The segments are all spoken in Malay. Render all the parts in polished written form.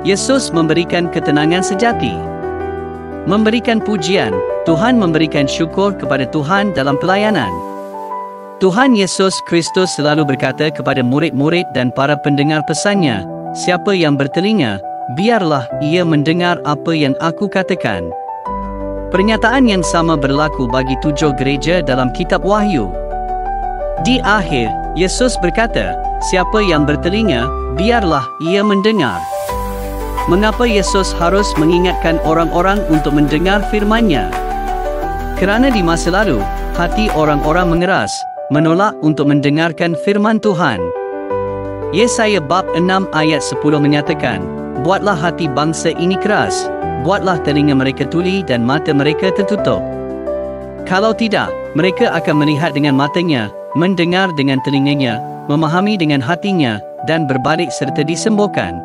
Yesus memberikan ketenangan sejati. Memberikan pujian, Tuhan memberikan syukur kepada Tuhan dalam pelayanan. Tuhan Yesus Kristus selalu berkata kepada murid-murid dan para pendengar pesannya, "Siapa yang bertelinga, biarlah ia mendengar apa yang aku katakan." Pernyataan yang sama berlaku bagi 7 gereja dalam kitab Wahyu. Di akhir, Yesus berkata, "Siapa yang bertelinga, biarlah ia mendengar." Mengapa Yesus harus mengingatkan orang-orang untuk mendengar firman-Nya? Kerana di masa lalu, hati orang-orang mengeras, menolak untuk mendengarkan firman Tuhan. Yesaya bab 6 ayat 10 menyatakan, "Buatlah hati bangsa ini keras, buatlah telinga mereka tuli dan mata mereka tertutup. Kalau tidak, mereka akan melihat dengan matanya, mendengar dengan telinganya, memahami dengan hatinya, dan berbalik serta disembuhkan."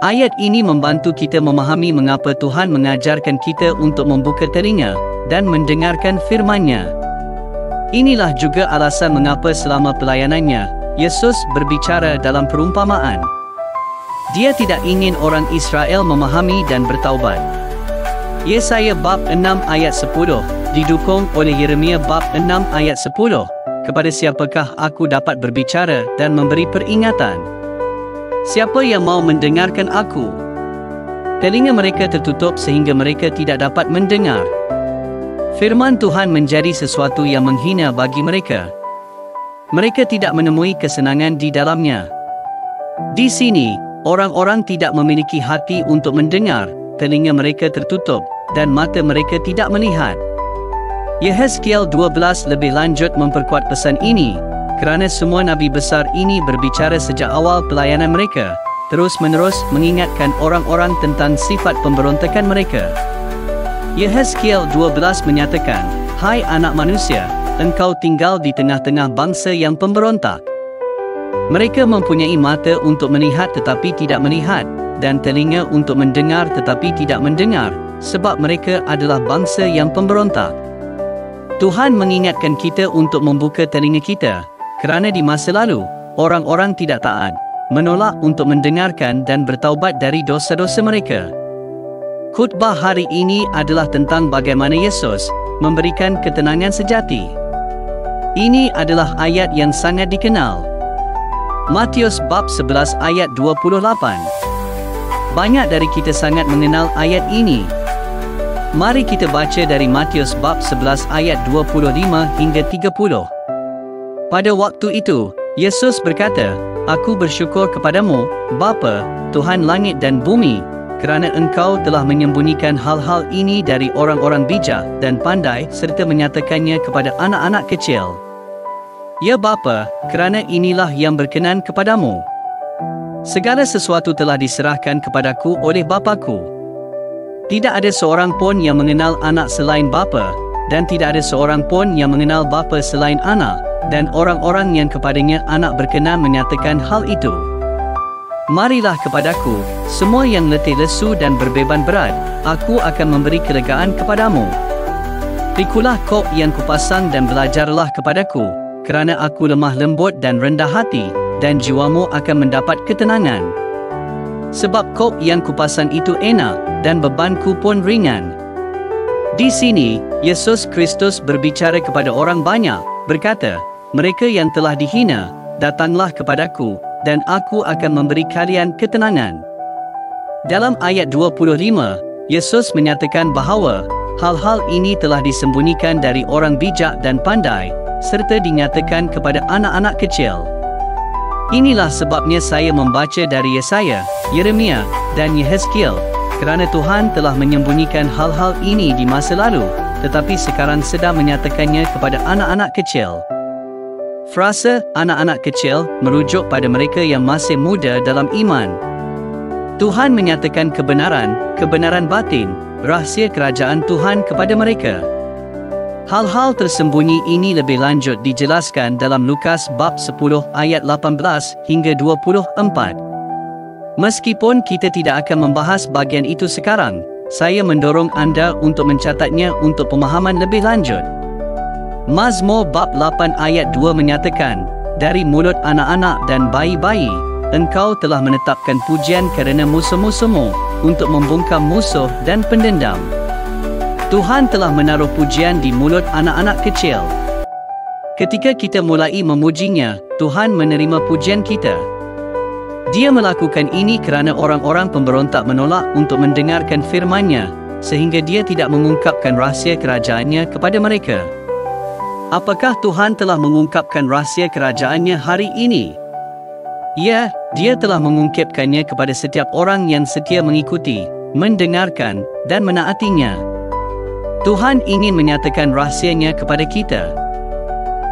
Ayat ini membantu kita memahami mengapa Tuhan mengajarkan kita untuk membuka telinga dan mendengarkan firman-Nya. Inilah juga alasan mengapa selama pelayanannya, Yesus berbicara dalam perumpamaan. Dia tidak ingin orang Israel memahami dan bertaubat. Yesaya bab 6 ayat 10 didukung oleh Yeremia bab 6 ayat 10. "Kepada siapakah aku dapat berbicara dan memberi peringatan? Siapa yang mau mendengarkan aku?" Telinga mereka tertutup sehingga mereka tidak dapat mendengar. Firman Tuhan menjadi sesuatu yang menghina bagi mereka. Mereka tidak menemui kesenangan di dalamnya. Di sini, orang-orang tidak memiliki hati untuk mendengar, telinga mereka tertutup, dan mata mereka tidak melihat. Yehezkiel 12 lebih lanjut memperkuat pesan ini, kerana semua nabi besar ini berbicara sejak awal pelayanan mereka, terus-menerus mengingatkan orang-orang tentang sifat pemberontakan mereka. Yehezkiel 12 menyatakan, "Hai anak manusia, engkau tinggal di tengah-tengah bangsa yang pemberontak. Mereka mempunyai mata untuk melihat tetapi tidak melihat, dan telinga untuk mendengar tetapi tidak mendengar, sebab mereka adalah bangsa yang pemberontak." Tuhan mengingatkan kita untuk membuka telinga kita, kerana di masa lalu, orang-orang tidak taat, menolak untuk mendengarkan dan bertaubat dari dosa-dosa mereka. Khutbah hari ini adalah tentang bagaimana Yesus memberikan ketenangan sejati. Ini adalah ayat yang sangat dikenal. Matius bab 11 ayat 28. Banyak dari kita sangat mengenal ayat ini. Mari kita baca dari Matius bab 11 ayat 25 hingga 30. Pada waktu itu, Yesus berkata, "Aku bersyukur kepadamu, Bapa, Tuhan langit dan bumi, kerana engkau telah menyembunyikan hal-hal ini dari orang-orang bijak dan pandai serta menyatakannya kepada anak-anak kecil. Ya Bapa, kerana inilah yang berkenan kepadamu. Segala sesuatu telah diserahkan kepadaku oleh Bapaku. Tidak ada seorang pun yang mengenal anak selain Bapa, dan tidak ada seorang pun yang mengenal Bapa selain anak, dan orang-orang yang kepadanya anak berkenan menyatakan hal itu. Marilah kepadaku, semua yang letih lesu dan berbeban berat, aku akan memberi kelegaan kepadamu. Pikulah kop yang kupasang dan belajarlah kepadaku, kerana aku lemah lembut dan rendah hati, dan jiwamu akan mendapat ketenangan. Sebab kop yang kupasang itu enak, dan bebanku pun ringan." Di sini, Yesus Kristus berbicara kepada orang banyak, berkata, "Mereka yang telah dihina, datanglah kepadaku, dan aku akan memberi kalian ketenangan." Dalam ayat 25, Yesus menyatakan bahawa hal-hal ini telah disembunyikan dari orang bijak dan pandai, serta dinyatakan kepada anak-anak kecil. Inilah sebabnya saya membaca dari Yesaya, Yeremia, dan Yehezkiel, kerana Tuhan telah menyembunyikan hal-hal ini di masa lalu, tetapi sekarang sedang menyatakannya kepada anak-anak kecil. Frasa anak-anak kecil merujuk pada mereka yang masih muda dalam iman. Tuhan menyatakan kebenaran batin, rahsia kerajaan Tuhan kepada mereka. Hal-hal tersembunyi ini lebih lanjut dijelaskan dalam Lukas bab 10 ayat 18 hingga 24. Meskipun kita tidak akan membahas bahagian itu sekarang, saya mendorong anda untuk mencatatnya untuk pemahaman lebih lanjut. Mazmur bab 8 ayat 2 menyatakan, "Dari mulut anak-anak dan bayi-bayi, engkau telah menetapkan pujian kerana musuh-musuhmu, untuk membungkam musuh dan pendendam. Tuhan telah menaruh pujian di mulut anak-anak kecil. Ketika kita mulai memujinya, Tuhan menerima pujian kita. Dia melakukan ini kerana orang-orang pemberontak menolak untuk mendengarkan firman-Nya, sehingga dia tidak mengungkapkan rahsia kerajaan-Nya kepada mereka. Apakah Tuhan telah mengungkapkan rahsia kerajaan-Nya hari ini? Ya, Dia telah mengungkapkannya kepada setiap orang yang setia mengikuti, mendengarkan, dan menaatinya. Tuhan ingin menyatakan rahsia-Nya kepada kita.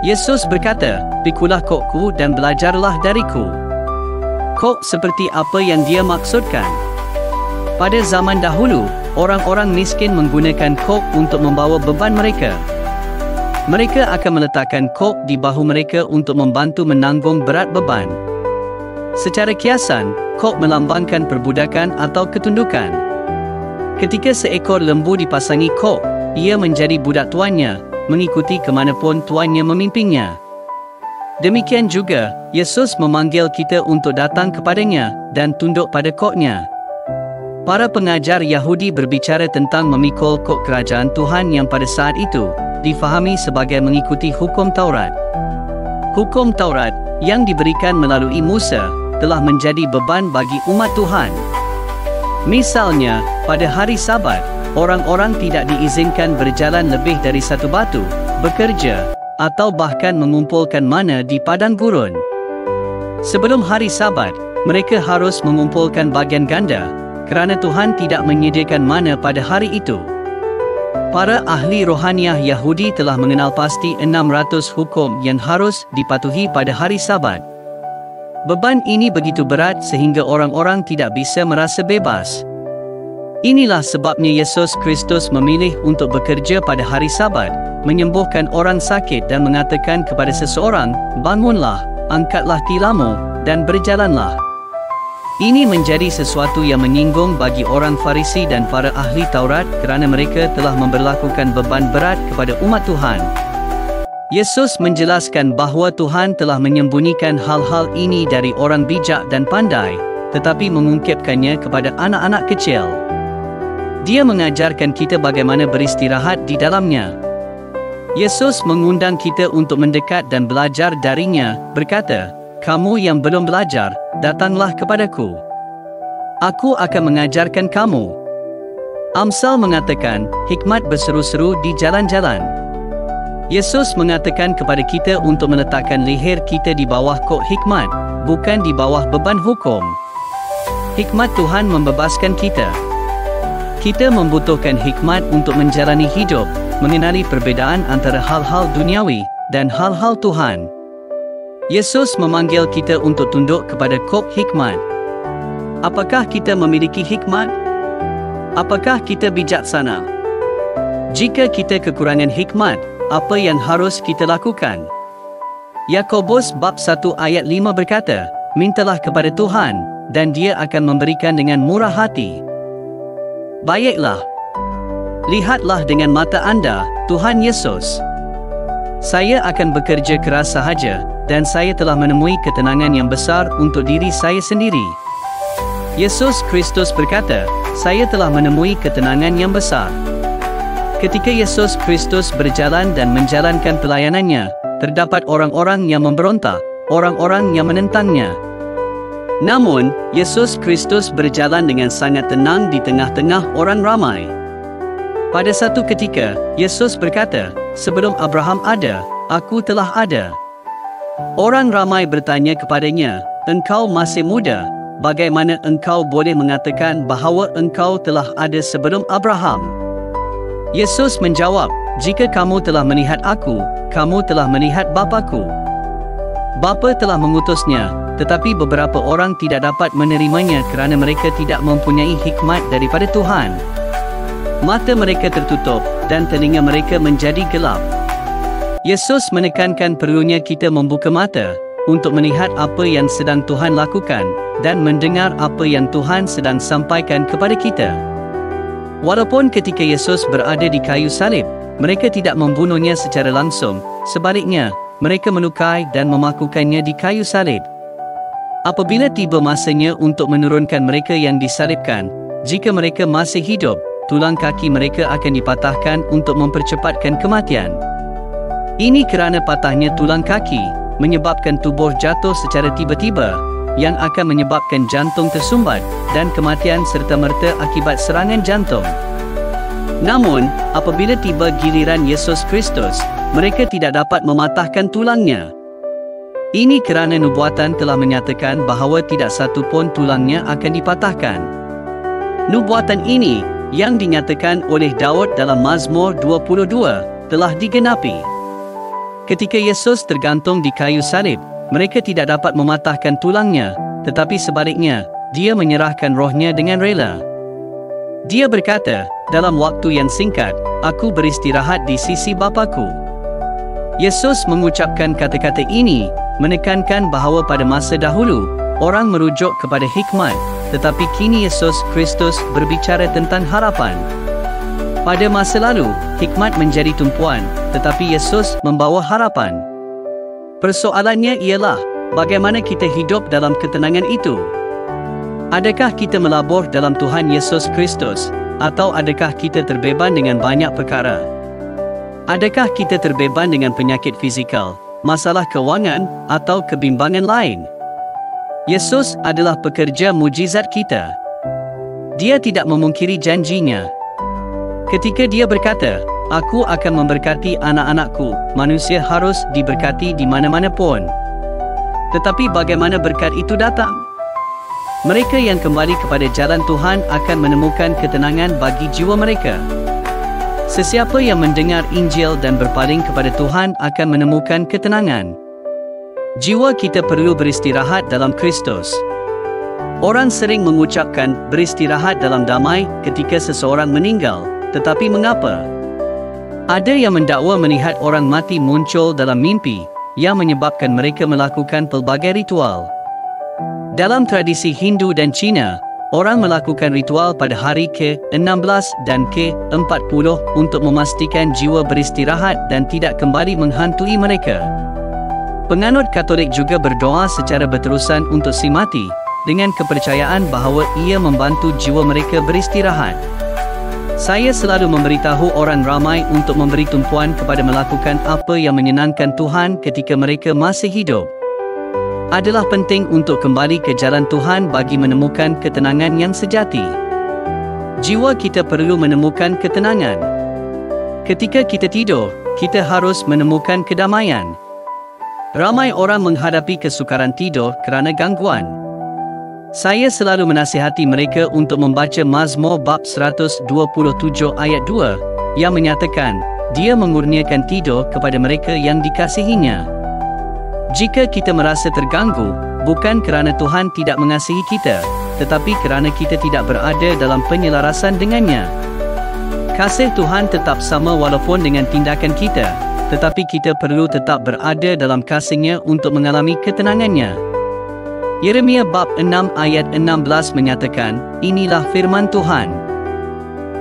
Yesus berkata, "Pikulah kokku dan belajarlah dariku." Kok seperti apa yang Dia maksudkan? Pada zaman dahulu, orang-orang miskin menggunakan kok untuk membawa beban mereka. Mereka akan meletakkan kok di bahu mereka untuk membantu menanggung berat beban. Secara kiasan, kok melambangkan perbudakan atau ketundukan. Ketika seekor lembu dipasangi kok, ia menjadi budak tuannya, mengikuti kemanapun tuannya memimpinnya. Demikian juga, Yesus memanggil kita untuk datang kepadanya dan tunduk pada koknya. Para pengajar Yahudi berbicara tentang memikul kok kerajaan Tuhan yang pada saat itu difahami sebagai mengikuti hukum Taurat. Hukum Taurat yang diberikan melalui Musa telah menjadi beban bagi umat Tuhan. Misalnya, pada hari Sabat, orang-orang tidak diizinkan berjalan lebih dari satu batu, bekerja, atau bahkan mengumpulkan mana di padang gurun. Sebelum hari Sabat, mereka harus mengumpulkan bagian ganda, kerana Tuhan tidak menyediakan mana pada hari itu. Para ahli rohaniah Yahudi telah mengenal pasti 600 hukum yang harus dipatuhi pada hari Sabat. Beban ini begitu berat sehingga orang-orang tidak bisa merasa bebas. Inilah sebabnya Yesus Kristus memilih untuk bekerja pada hari Sabat, menyembuhkan orang sakit dan mengatakan kepada seseorang, "Bangunlah, angkatlah tilammu, dan berjalanlah." Ini menjadi sesuatu yang menyinggung bagi orang Farisi dan para ahli Taurat kerana mereka telah memberlakukan beban berat kepada umat Tuhan. Yesus menjelaskan bahawa Tuhan telah menyembunyikan hal-hal ini dari orang bijak dan pandai, tetapi mengungkapkannya kepada anak-anak kecil. Dia mengajarkan kita bagaimana beristirahat di dalamnya. Yesus mengundang kita untuk mendekat dan belajar darinya, berkata, "Kamu yang belum belajar, datanglah kepadaku. Aku akan mengajarkan kamu." Amsal mengatakan, hikmat berseru-seru di jalan-jalan. Yesus mengatakan kepada kita untuk meletakkan leher kita di bawah kok hikmat, bukan di bawah beban hukum. Hikmat Tuhan membebaskan kita. Kita membutuhkan hikmat untuk menjalani hidup, mengenali perbezaan antara hal-hal duniawi dan hal-hal Tuhan. Yesus memanggil kita untuk tunduk kepada kok hikmat. Apakah kita memiliki hikmat? Apakah kita bijaksana? Jika kita kekurangan hikmat, apa yang harus kita lakukan? Yakobus bab 1 ayat 5 berkata, "Mintalah kepada Tuhan, dan Dia akan memberikan dengan murah hati." Baiklah, lihatlah dengan mata anda, Tuhan Yesus. Saya akan bekerja keras sahaja, dan saya telah menemui ketenangan yang besar untuk diri saya sendiri. Yesus Kristus berkata, "Saya telah menemui ketenangan yang besar." Ketika Yesus Kristus berjalan dan menjalankan pelayanannya, terdapat orang-orang yang memberontak, orang-orang yang menentangnya. Namun, Yesus Kristus berjalan dengan sangat tenang di tengah-tengah orang ramai. Pada satu ketika, Yesus berkata, "Sebelum Abraham ada, aku telah ada." Orang ramai bertanya kepadanya, "Engkau masih muda, bagaimana engkau boleh mengatakan bahawa engkau telah ada sebelum Abraham?" Yesus menjawab, "Jika kamu telah melihat aku, kamu telah melihat Bapaku. Bapa telah mengutusnya, tetapi beberapa orang tidak dapat menerimanya kerana mereka tidak mempunyai hikmat daripada Tuhan. Mata mereka tertutup, dan telinga mereka menjadi gelap." Yesus menekankan perlunya kita membuka mata, untuk melihat apa yang sedang Tuhan lakukan, dan mendengar apa yang Tuhan sedang sampaikan kepada kita. Walaupun ketika Yesus berada di kayu salib, mereka tidak membunuhnya secara langsung, sebaliknya, mereka melukai dan memakukannya di kayu salib. Apabila tiba masanya untuk menurunkan mereka yang disalibkan, jika mereka masih hidup, tulang kaki mereka akan dipatahkan untuk mempercepatkan kematian. Ini kerana patahnya tulang kaki menyebabkan tubuh jatuh secara tiba-tiba, yang akan menyebabkan jantung tersumbat dan kematian serta-merta akibat serangan jantung. Namun, apabila tiba giliran Yesus Kristus, mereka tidak dapat mematahkan tulangnya. Ini kerana nubuatan telah menyatakan bahawa tidak satu pun tulangnya akan dipatahkan. Nubuatan ini, yang dinyatakan oleh Daud dalam Mazmur 22, telah digenapi. Ketika Yesus tergantung di kayu salib, mereka tidak dapat mematahkan tulangnya, tetapi sebaliknya, dia menyerahkan rohnya dengan rela. Dia berkata, dalam waktu yang singkat, aku beristirahat di sisi Bapaku. Yesus mengucapkan kata-kata ini, menekankan bahawa pada masa dahulu, orang merujuk kepada hikmat, tetapi kini Yesus Kristus berbicara tentang harapan. Pada masa lalu, hikmat menjadi tumpuan, tetapi Yesus membawa harapan. Persoalannya ialah, bagaimana kita hidup dalam ketenangan itu? Adakah kita melabur dalam Tuhan Yesus Kristus, atau adakah kita terbeban dengan banyak perkara? Adakah kita terbeban dengan penyakit fizikal, masalah kewangan, atau kebimbangan lain? Yesus adalah pekerja mujizat kita. Dia tidak memungkiri janjinya. Ketika dia berkata, aku akan memberkati anak-anakku, manusia harus diberkati di mana-mana pun. Tetapi bagaimana berkat itu datang? Mereka yang kembali kepada jalan Tuhan akan menemukan ketenangan bagi jiwa mereka. Sesiapa yang mendengar Injil dan berpaling kepada Tuhan akan menemukan ketenangan. Jiwa kita perlu beristirahat dalam Kristus. Orang sering mengucapkan beristirahat dalam damai ketika seseorang meninggal, tetapi mengapa? Ada yang mendakwa melihat orang mati muncul dalam mimpi, yang menyebabkan mereka melakukan pelbagai ritual. Dalam tradisi Hindu dan Cina, orang melakukan ritual pada hari ke-16 dan ke-40 untuk memastikan jiwa beristirahat dan tidak kembali menghantui mereka. Penganut Katolik juga berdoa secara berterusan untuk si mati, dengan kepercayaan bahawa ia membantu jiwa mereka beristirahat. Saya selalu memberitahu orang ramai untuk memberi tumpuan kepada melakukan apa yang menyenangkan Tuhan ketika mereka masih hidup. Adalah penting untuk kembali ke jalan Tuhan bagi menemukan ketenangan yang sejati. Jiwa kita perlu menemukan ketenangan. Ketika kita tidur, kita harus menemukan kedamaian. Ramai orang menghadapi kesukaran tidur kerana gangguan. Saya selalu menasihati mereka untuk membaca Mazmur bab 127 ayat 2, yang menyatakan, dia mengurniakan tidur kepada mereka yang dikasihinya. Jika kita merasa terganggu, bukan kerana Tuhan tidak mengasihi kita, tetapi kerana kita tidak berada dalam penyelarasan dengannya. Kasih Tuhan tetap sama walaupun dengan tindakan kita, tetapi kita perlu tetap berada dalam kasih-Nya untuk mengalami ketenangannya. Yeremia bab 6 ayat 16 menyatakan, inilah firman Tuhan.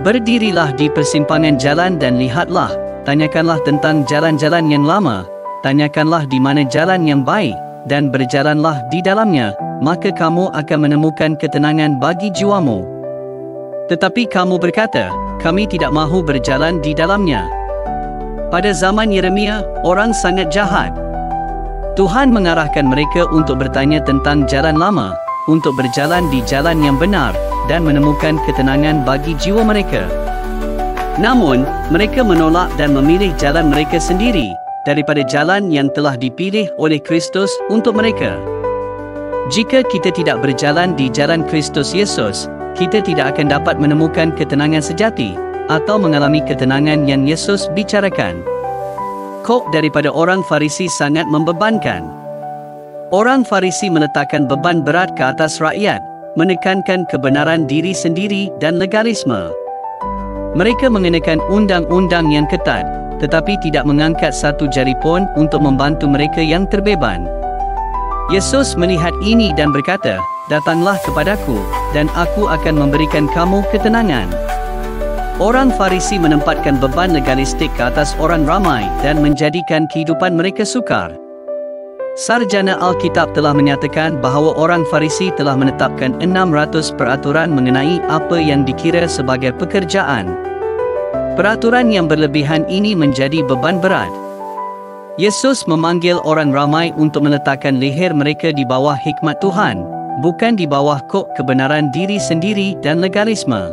Berdirilah di persimpangan jalan dan lihatlah, tanyakanlah tentang jalan-jalan yang lama, tanyakanlah di mana jalan yang baik, dan berjalanlah di dalamnya, maka kamu akan menemukan ketenangan bagi jiwamu. Tetapi kamu berkata, kami tidak mahu berjalan di dalamnya. Pada zaman Yeremia, orang sangat jahat. Tuhan mengarahkan mereka untuk bertanya tentang jalan lama, untuk berjalan di jalan yang benar, dan menemukan ketenangan bagi jiwa mereka. Namun, mereka menolak dan memilih jalan mereka sendiri, daripada jalan yang telah dipilih oleh Kristus untuk mereka. Jika kita tidak berjalan di jalan Kristus Yesus, kita tidak akan dapat menemukan ketenangan sejati, atau mengalami ketenangan yang Yesus bicarakan. Kok daripada orang Farisi sangat membebankan. Orang Farisi meletakkan beban berat ke atas rakyat, menekankan kebenaran diri sendiri dan legalisme. Mereka mengenakan undang-undang yang ketat, tetapi tidak mengangkat satu jari pun untuk membantu mereka yang terbeban. Yesus melihat ini dan berkata, datanglah kepadaku, dan aku akan memberikan kamu ketenangan. Orang Farisi menempatkan beban legalistik ke atas orang ramai dan menjadikan kehidupan mereka sukar. Sarjana Alkitab telah menyatakan bahawa orang Farisi telah menetapkan 600 peraturan mengenai apa yang dikira sebagai pekerjaan. Peraturan yang berlebihan ini menjadi beban berat. Yesus memanggil orang ramai untuk meletakkan leher mereka di bawah hikmat Tuhan, bukan di bawah kok kebenaran diri sendiri dan legalisme.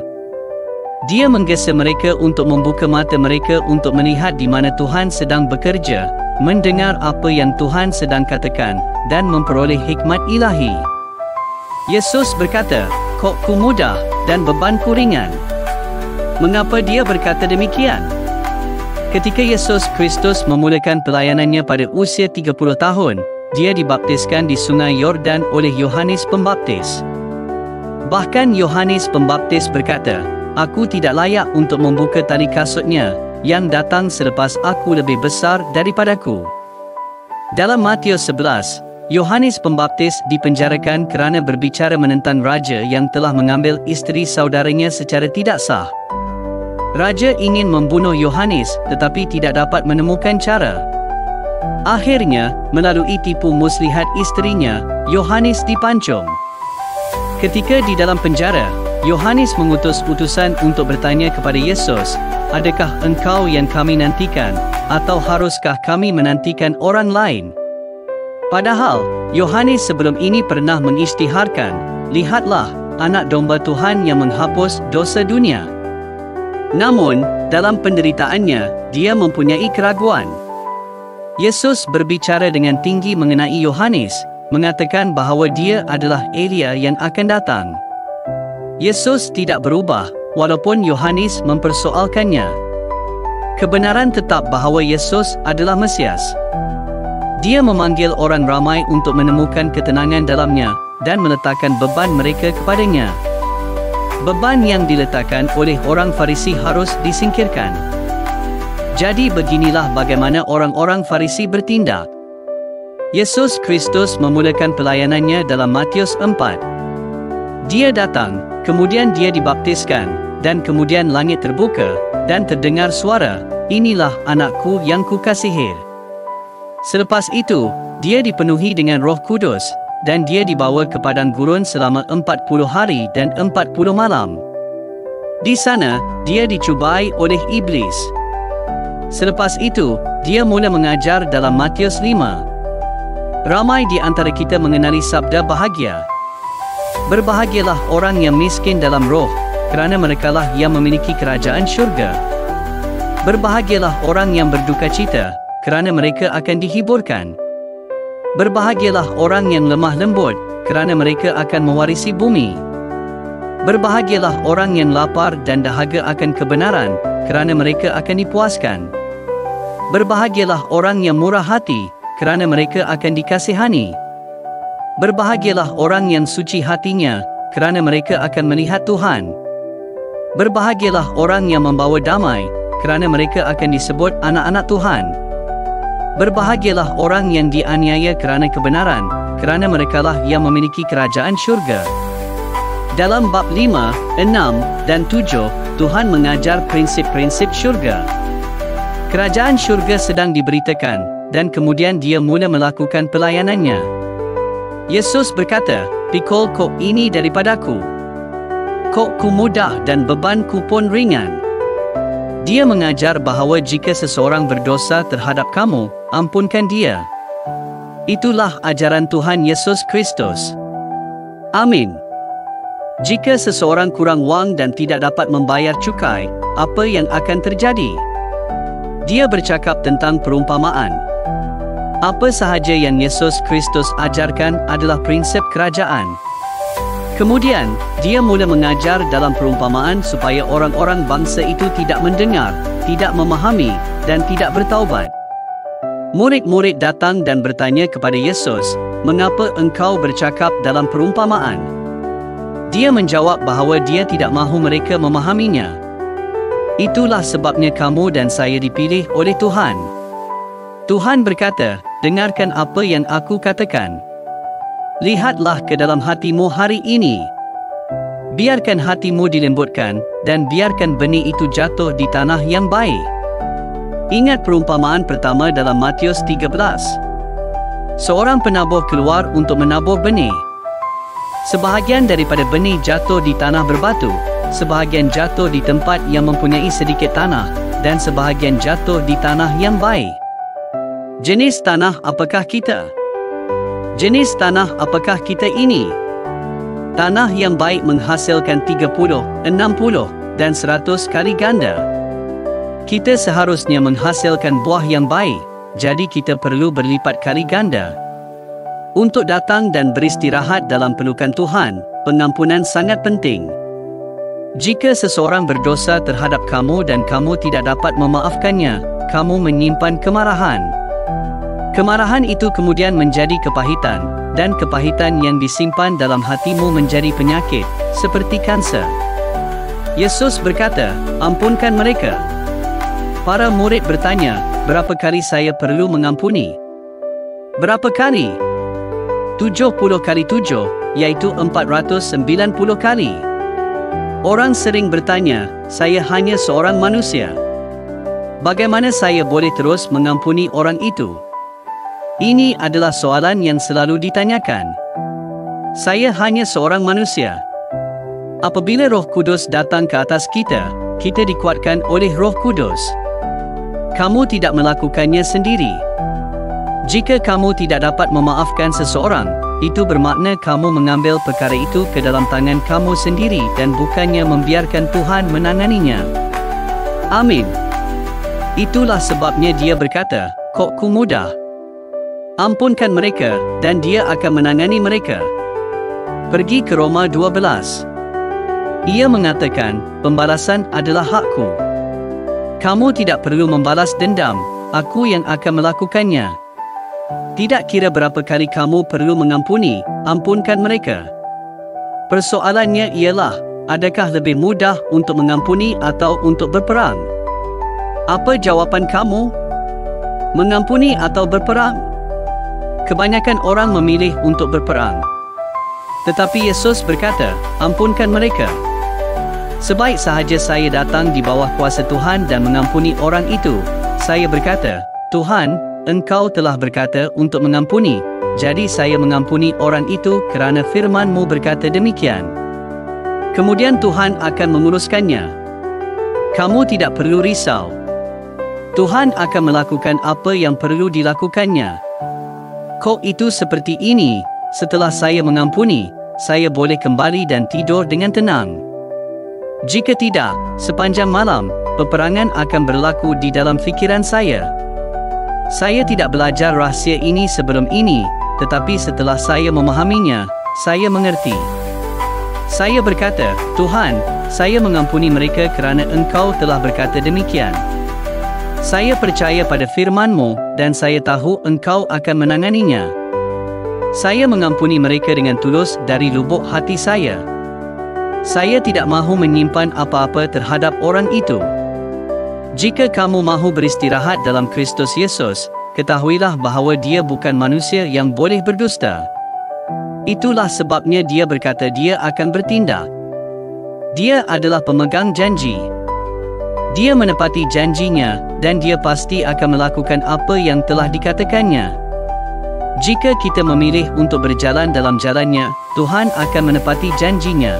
Dia menggesa mereka untuk membuka mata mereka untuk melihat di mana Tuhan sedang bekerja, mendengar apa yang Tuhan sedang katakan, dan memperoleh hikmat ilahi. Yesus berkata, "Kokku mudah dan bebanku ringan." Mengapa dia berkata demikian? Ketika Yesus Kristus memulakan pelayanannya pada usia 30 tahun, dia dibaptiskan di Sungai Yordan oleh Yohanes Pembaptis. Bahkan Yohanes Pembaptis berkata, "Aku tidak layak untuk membuka tali kasutnya, yang datang selepas aku lebih besar daripadaku." Dalam Matius 11, Yohanes Pembaptis dipenjarakan kerana berbicara menentang raja yang telah mengambil isteri saudaranya secara tidak sah. Raja ingin membunuh Yohanes tetapi tidak dapat menemukan cara. Akhirnya, melalui tipu muslihat isterinya, Yohanes dipancung. Ketika di dalam penjara, Yohanes mengutus utusan untuk bertanya kepada Yesus, "Adakah engkau yang kami nantikan, atau haruskah kami menantikan orang lain?" Padahal, Yohanes sebelum ini pernah mengisytiharkan, "Lihatlah, anak domba Tuhan yang menghapus dosa dunia." Namun, dalam penderitaannya, dia mempunyai keraguan. Yesus berbicara dengan tinggi mengenai Yohanes, mengatakan bahawa dia adalah Elia yang akan datang. Yesus tidak berubah, walaupun Yohanes mempersoalkannya. Kebenaran tetap bahawa Yesus adalah Mesias. Dia memanggil orang ramai untuk menemukan ketenangan dalamnya, dan meletakkan beban mereka kepadanya. Beban yang diletakkan oleh orang Farisi harus disingkirkan. Jadi beginilah bagaimana orang-orang Farisi bertindak. Yesus Kristus memulakan pelayanannya dalam Matius 4. Dia datang, kemudian dia dibaptiskan, dan kemudian langit terbuka, dan terdengar suara, "Inilah anakku yang kukasihi." Selepas itu, dia dipenuhi dengan Roh Kudus, dan dia dibawa ke padang gurun selama 40 hari dan 40 malam. Di sana, dia dicubai oleh iblis. Selepas itu, dia mula mengajar dalam Matius 5. Ramai di antara kita mengenali sabda bahagia. Berbahagialah orang yang miskin dalam roh, kerana merekalah yang memiliki kerajaan syurga. Berbahagialah orang yang berduka cita, kerana mereka akan dihiburkan. Berbahagialah orang yang lemah lembut, kerana mereka akan mewarisi bumi. Berbahagialah orang yang lapar dan dahaga akan kebenaran, kerana mereka akan dipuaskan. Berbahagialah orang yang murah hati, kerana mereka akan dikasihani. Berbahagialah orang yang suci hatinya, kerana mereka akan melihat Tuhan. Berbahagialah orang yang membawa damai, kerana mereka akan disebut anak-anak Tuhan. Berbahagialah orang yang dianiaya kerana kebenaran, kerana merekalah yang memiliki kerajaan syurga. Dalam bab 5, 6, dan 7, Tuhan mengajar prinsip-prinsip syurga. Kerajaan syurga sedang diberitakan, dan kemudian dia mula melakukan pelayanannya. Yesus berkata, "Pikul kok ini daripadaku. Kokku mudah dan bebanku pun ringan." Dia mengajar bahawa jika seseorang berdosa terhadap kamu, ampunkan dia. Itulah ajaran Tuhan Yesus Kristus. Amin. Jika seseorang kurang wang dan tidak dapat membayar cukai, apa yang akan terjadi? Dia bercakap tentang perumpamaan. Apa sahaja yang Yesus Kristus ajarkan adalah prinsip kerajaan. Kemudian, dia mula mengajar dalam perumpamaan supaya orang-orang bangsa itu tidak mendengar, tidak memahami, dan tidak bertaubat. Murid-murid datang dan bertanya kepada Yesus, "Mengapa engkau bercakap dalam perumpamaan?" Dia menjawab bahawa dia tidak mahu mereka memahaminya. "Itulah sebabnya kamu dan saya dipilih oleh Tuhan." Tuhan berkata, "Dengarkan apa yang aku katakan. Lihatlah ke dalam hatimu hari ini. Biarkan hatimu dilembutkan, dan biarkan benih itu jatuh di tanah yang baik." Ingat perumpamaan pertama dalam Matius 13. Seorang penabur keluar untuk menabur benih. Sebahagian daripada benih jatuh di tanah berbatu, sebahagian jatuh di tempat yang mempunyai sedikit tanah, dan sebahagian jatuh di tanah yang baik. Jenis tanah apakah kita? Jenis tanah apakah kita ini? Tanah yang baik menghasilkan 30, 60, dan 100 kali ganda. Kita seharusnya menghasilkan buah yang baik, jadi kita perlu berlipat kali ganda. Untuk datang dan beristirahat dalam pelukan Tuhan, pengampunan sangat penting. Jika seseorang berdosa terhadap kamu dan kamu tidak dapat memaafkannya, kamu menyimpan kemarahan. Kemarahan itu kemudian menjadi kepahitan, dan kepahitan yang disimpan dalam hatimu menjadi penyakit, seperti kanser. Yesus berkata, "Ampunkan mereka." Para murid bertanya, "Berapa kali saya perlu mengampuni?" Berapa kali? 70 kali 7, iaitu 490 kali. Orang sering bertanya, "Saya hanya seorang manusia. Bagaimana saya boleh terus mengampuni orang itu?" Ini adalah soalan yang selalu ditanyakan. Saya hanya seorang manusia. Apabila Roh Kudus datang ke atas kita, kita dikuatkan oleh Roh Kudus. Kamu tidak melakukannya sendiri. Jika kamu tidak dapat memaafkan seseorang, itu bermakna kamu mengambil perkara itu ke dalam tangan kamu sendiri dan bukannya membiarkan Tuhan menanganinya. Amin. Itulah sebabnya dia berkata, "Kokku mudah. Ampunkan mereka, dan dia akan menangani mereka." Pergi ke Roma 12. Ia mengatakan, "Pembalasan adalah hakku. Kamu tidak perlu membalas dendam, aku yang akan melakukannya." Tidak kira berapa kali kamu perlu mengampuni, ampunkan mereka. Persoalannya ialah, adakah lebih mudah untuk mengampuni atau untuk berperang? Apa jawapan kamu? Mengampuni atau berperang? Kebanyakan orang memilih untuk berperang. Tetapi Yesus berkata, "Ampunkan mereka." Sebaik sahaja saya datang di bawah kuasa Tuhan dan mengampuni orang itu, saya berkata, "Tuhan, Engkau telah berkata untuk mengampuni, jadi saya mengampuni orang itu kerana firman-Mu berkata demikian." Kemudian Tuhan akan menguruskannya. Kamu tidak perlu risau. Tuhan akan melakukan apa yang perlu dilakukannya. Kok itu seperti ini, setelah saya mengampuni, saya boleh kembali dan tidur dengan tenang. Jika tidak, sepanjang malam, peperangan akan berlaku di dalam fikiran saya. Saya tidak belajar rahsia ini sebelum ini, tetapi setelah saya memahaminya, saya mengerti. Saya berkata, "Tuhan, saya mengampuni mereka kerana Engkau telah berkata demikian. Saya percaya pada firman-Mu dan saya tahu Engkau akan menanganinya. Saya mengampuni mereka dengan tulus dari lubuk hati saya. Saya tidak mahu menyimpan apa-apa terhadap orang itu." Jika kamu mahu beristirahat dalam Kristus Yesus, ketahuilah bahawa dia bukan manusia yang boleh berdusta. Itulah sebabnya dia berkata dia akan bertindak. Dia adalah pemegang janji. Dia menepati janjinya, dan dia pasti akan melakukan apa yang telah dikatakannya. Jika kita memilih untuk berjalan dalam jalannya, Tuhan akan menepati janjinya.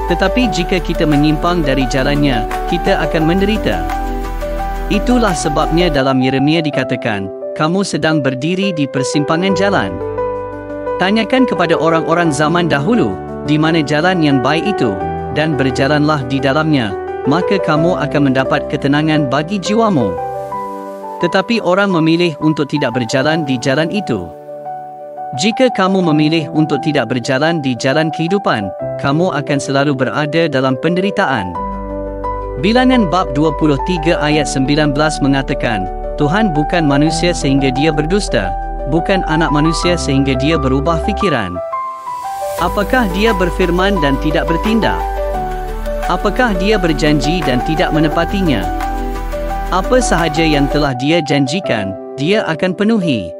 Tetapi jika kita menyimpang dari jalannya, kita akan menderita. Itulah sebabnya dalam Yeremia dikatakan, "Kamu sedang berdiri di persimpangan jalan." Tanyakan kepada orang-orang zaman dahulu, di mana jalan yang baik itu, dan berjalanlah di dalamnya, maka kamu akan mendapat ketenangan bagi jiwamu. Tetapi orang memilih untuk tidak berjalan di jalan itu. Jika kamu memilih untuk tidak berjalan di jalan kehidupan, kamu akan selalu berada dalam penderitaan. Bilangan bab 23 ayat 19 mengatakan, "Tuhan bukan manusia sehingga dia berdusta, bukan anak manusia sehingga dia berubah fikiran. Apakah dia berfirman dan tidak bertindak? Apakah dia berjanji dan tidak menepatinya? Apa sahaja yang telah dia janjikan, dia akan penuhi."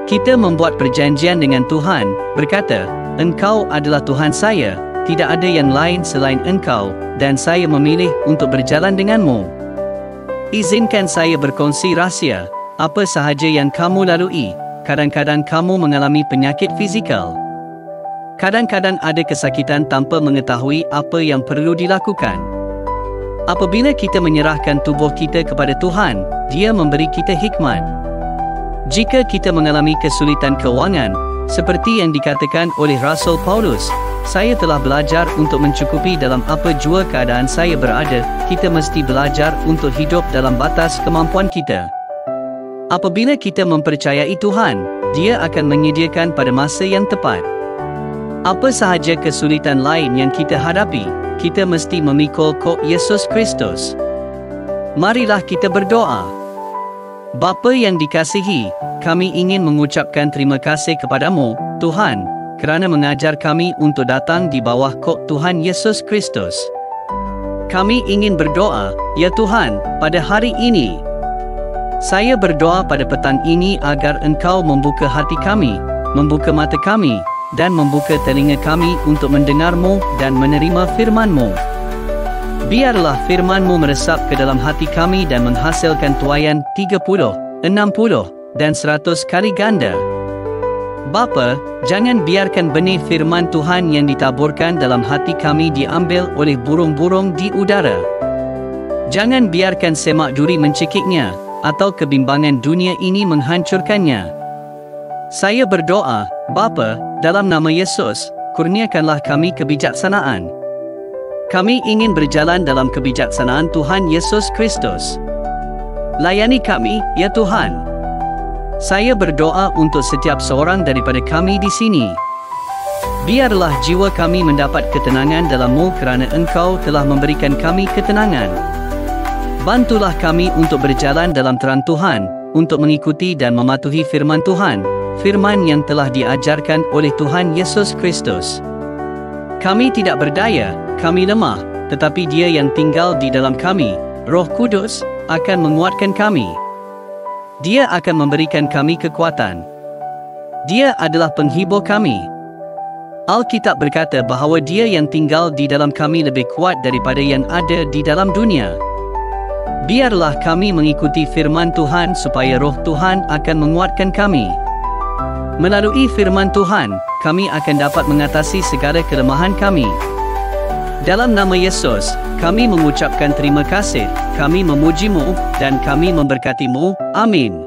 Kita membuat perjanjian dengan Tuhan, berkata, "Engkau adalah Tuhan saya, tidak ada yang lain selain Engkau, dan saya memilih untuk berjalan denganmu. Izinkan saya berkongsi rahsia, apa sahaja yang kamu lalui, kadang-kadang kamu mengalami penyakit fizikal. Kadang-kadang ada kesakitan tanpa mengetahui apa yang perlu dilakukan. Apabila kita menyerahkan tubuh kita kepada Tuhan, Dia memberi kita hikmat. Jika kita mengalami kesulitan kewangan, seperti yang dikatakan oleh Rasul Paulus, saya telah belajar untuk mencukupi dalam apa jua keadaan saya berada, kita mesti belajar untuk hidup dalam batas kemampuan kita. Apabila kita mempercayai Tuhan, Dia akan menyediakan pada masa yang tepat. Apa sahaja kesulitan lain yang kita hadapi, kita mesti memikul kok Yesus Kristus. Marilah kita berdoa. Bapa yang dikasihi, kami ingin mengucapkan terima kasih kepadamu, Tuhan, kerana mengajar kami untuk datang di bawah kok Tuhan Yesus Kristus. Kami ingin berdoa, ya Tuhan, pada hari ini. Saya berdoa pada petang ini agar Engkau membuka hati kami, membuka mata kami, dan membuka telinga kami untuk mendengar-Mu dan menerima firman-Mu. Biarlah firman-Mu meresap ke dalam hati kami dan menghasilkan tuaian 30, 60, dan 100 kali ganda. Bapa, jangan biarkan benih firman Tuhan yang ditaburkan dalam hati kami diambil oleh burung-burung di udara. Jangan biarkan semak duri mencekiknya, atau kebimbangan dunia ini menghancurkannya. Saya berdoa, Bapa, dalam nama Yesus, kurniakanlah kami kebijaksanaan. Kami ingin berjalan dalam kebijaksanaan Tuhan Yesus Kristus. Layani kami, ya Tuhan. Saya berdoa untuk setiap seorang daripada kami di sini. Biarlah jiwa kami mendapat ketenangan dalam-Mu kerana Engkau telah memberikan kami ketenangan. Bantulah kami untuk berjalan dalam terang Tuhan, untuk mengikuti dan mematuhi firman Tuhan, firman yang telah diajarkan oleh Tuhan Yesus Kristus. Kami tidak berdaya, kami lemah, tetapi Dia yang tinggal di dalam kami, Roh Kudus, akan menguatkan kami. Dia akan memberikan kami kekuatan. Dia adalah penghibur kami. Alkitab berkata bahawa Dia yang tinggal di dalam kami lebih kuat daripada yang ada di dalam dunia. Biarlah kami mengikuti firman Tuhan supaya Roh Tuhan akan menguatkan kami. Melalui firman Tuhan, kami akan dapat mengatasi segala kelemahan kami. Dalam nama Yesus, kami mengucapkan terima kasih, kami memuji-Mu, dan kami memberkati-Mu. Amin.